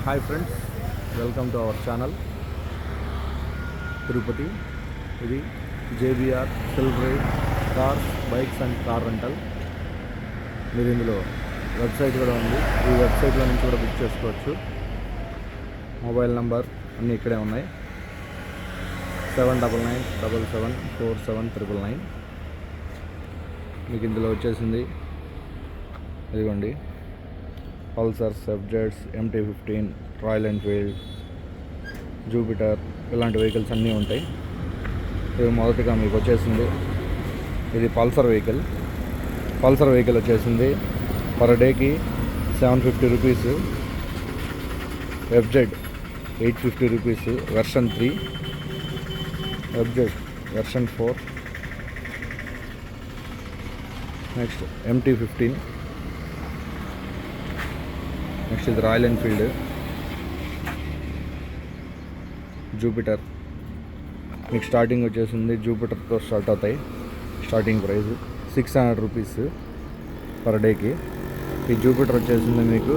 Hi friends, welcome to our channel Tirupati. ఇది JBR celebrate cars, bikes and car rental. మీరు ఇందులో website కూడా ఉంది. ఈ వెబ్సైట్లో నుంచి కూడా బుక్ చేసుకోవచ్చు. మొబైల్ నంబర్ అన్నీ ఇక్కడే ఉన్నాయి. 7997774799. మీకు ఇందులో వచ్చేసింది ఇదిగోండి, Pulsar, FZs, MT-15, Royal Enfield, Jupiter, ఇలాంటి వెహికల్స్ అన్నీ ఉంటాయి. ఇది మొదటిగా మీకు వచ్చేసింది, ఇది పల్సర్ వెహికల్ వచ్చేసింది పర్ డేకి 750 rupees, FZ 850 rupees, version 3, FZ version 4, next MT-15, next ఇది రాయల్ ఎన్ఫీల్డ్, జూపిటర్. మీకు స్టార్టింగ్ వచ్చేసింది జూపిటర్తో స్టార్ట్ అవుతాయి. స్టార్టింగ్ ప్రైస్ 600 రూపీస్ పర్ డేకి. ఈ జూపిటర్ వచ్చేసింది మీకు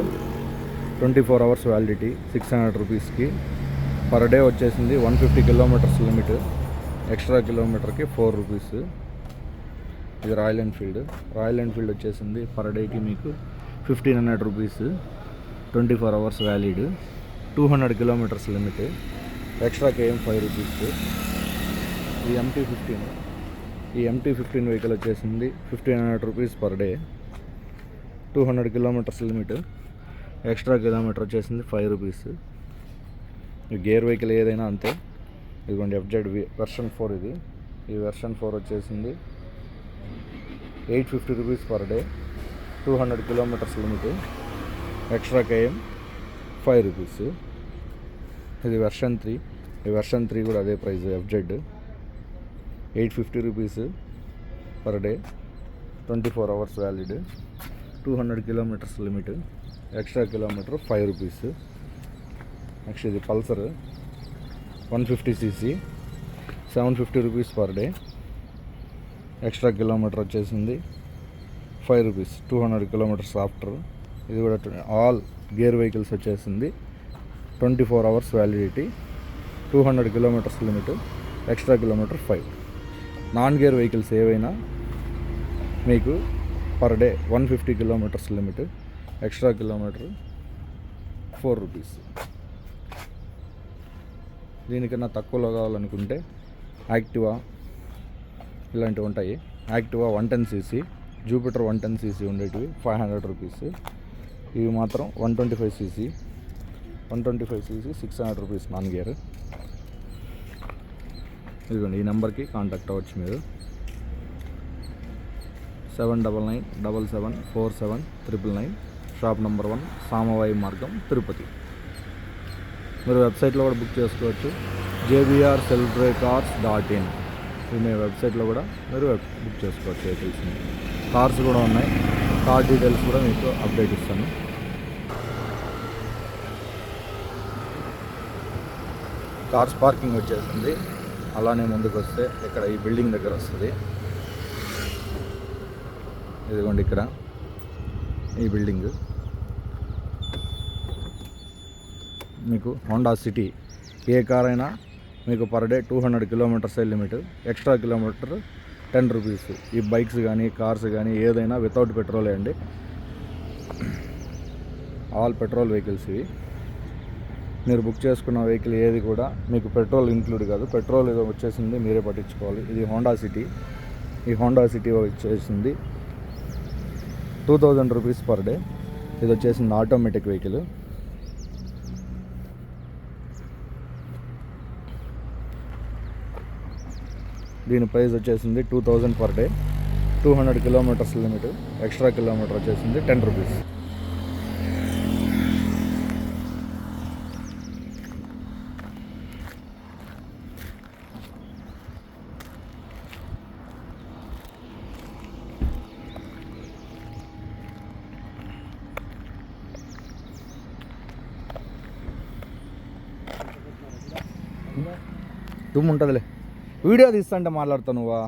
24 అవర్స్ వ్యాలిడిటీ. 600 రూపీస్కి పర్ డే వచ్చేసింది. 150 కిలోమీటర్స్ లిమిట్, ఎక్స్ట్రా కిలోమీటర్కి 4 రూపీస్. ఇది రాయల్ ఎన్ఫీల్డ్ వచ్చేసింది పర్ డేకి మీకు 1500 rupees, 24 hours valid, 200 kilometres limit, extra KM 5 rupees. ఈ MT-15 వెహికల్ వచ్చేసింది 1500 rupees per day, 200 kilometres limit, extra kilometre వచ్చేసింది 5 రూపీస్. ఈ గేర్ వెహికల్ ఏదైనా అంతే. ఇదిగోండి ఎఫ్జెడ్ వెర్షన్ 4. ఈ వెర్షన్ 4 వచ్చేసింది 850 rupees per day, 200 kilometres limit, extra KM 5 rupees. ఇది వెర్షన్ 3. ఈ వెర్షన్ 3 కూడా అదే price. FZ 850 rupees per day, 24 hours valid, 200 kilometres limit, extra kilometre 5 rupees. Next ఇది Pulsar 150cc, 750 rupees per day, extra kilometre వచ్చేసింది 5 rupees, 200 kilometres after. ఇది కూడా all gear vehicles వచ్చేసింది 24 hours validity, 200 kilometres limit, extra kilometre 5. Non gear vehicles ఏవైనా మీకు per day 150 kilometres limit, extra kilometre 4 rupees. దీనికన్నా తక్కువలో కావాలనుకుంటే యాక్టివా ఇలాంటివి ఉంటాయి. యాక్టివా 110cc, జూపిటర్ 110cc ఉండేటివి 500 రూపీస్. ఇవి మాత్రం 125cc 600 రూపీస్ నాన్ గేర్. ఇదిగోండి, ఈ నెంబర్కి కాంటాక్ట్ అవ్వచ్చు మీరు. 7997747999. షాప్ నెంబర్ 1, సామవాయి మార్గం, తిరుపతి. మీరు వెబ్సైట్లో కూడా బుక్ చేసుకోవచ్చు. jbrcelebrateCars.in. మీ వెబ్సైట్లో కూడా మీరు బుక్ చేసుకోవచ్చు వెహికల్స్ని. కార్స్ కూడా ఉన్నాయి. కార్ డీటెయిల్స్ కూడా మీకు అప్డేట్ ఇస్తాను. కార్స్ పార్కింగ్ వచ్చేసింది. అలానే ముందుకు వస్తే ఇక్కడ ఈ బిల్డింగ్ దగ్గర వస్తుంది. ఇదిగోండి ఇక్కడ ఈ బిల్డింగ్. మీకు హోండా సిటీ ఏ కార్ అయినా మీకు per day 200 kilometres limit, extra kilometre 10 rupees. ఈ బైక్స్ కానీ కార్స్ కానీ ఏదైనా వితౌట్ పెట్రోలే అండి. ఆల్ పెట్రోల్ వెహికల్స్ ఇవి. మీరు బుక్ చేసుకున్న వెహికల్ ఏది కూడా మీకు పెట్రోల్ ఇంక్లూడ్ కాదు. పెట్రోల్ ఏదో వచ్చేసింది మీరే పట్టించుకోవాలి. ఇది హోండా సిటీ. ఈ హోండా సిటీ వచ్చేసింది 2000 రూపీస్ పర్ డే. ఇది వచ్చేసింది ఆటోమేటిక్ వెహికల్. దీని ప్రైస్ వచ్చేసింది 2000 per day, 200 kilometres limit, extra kilometre వచ్చేసింది 10 రూపీస్. దుమ్ము ఉంటుందిలే. వీడియో తీస్తా అంటే మాట్లాడుతావు నువ్వా?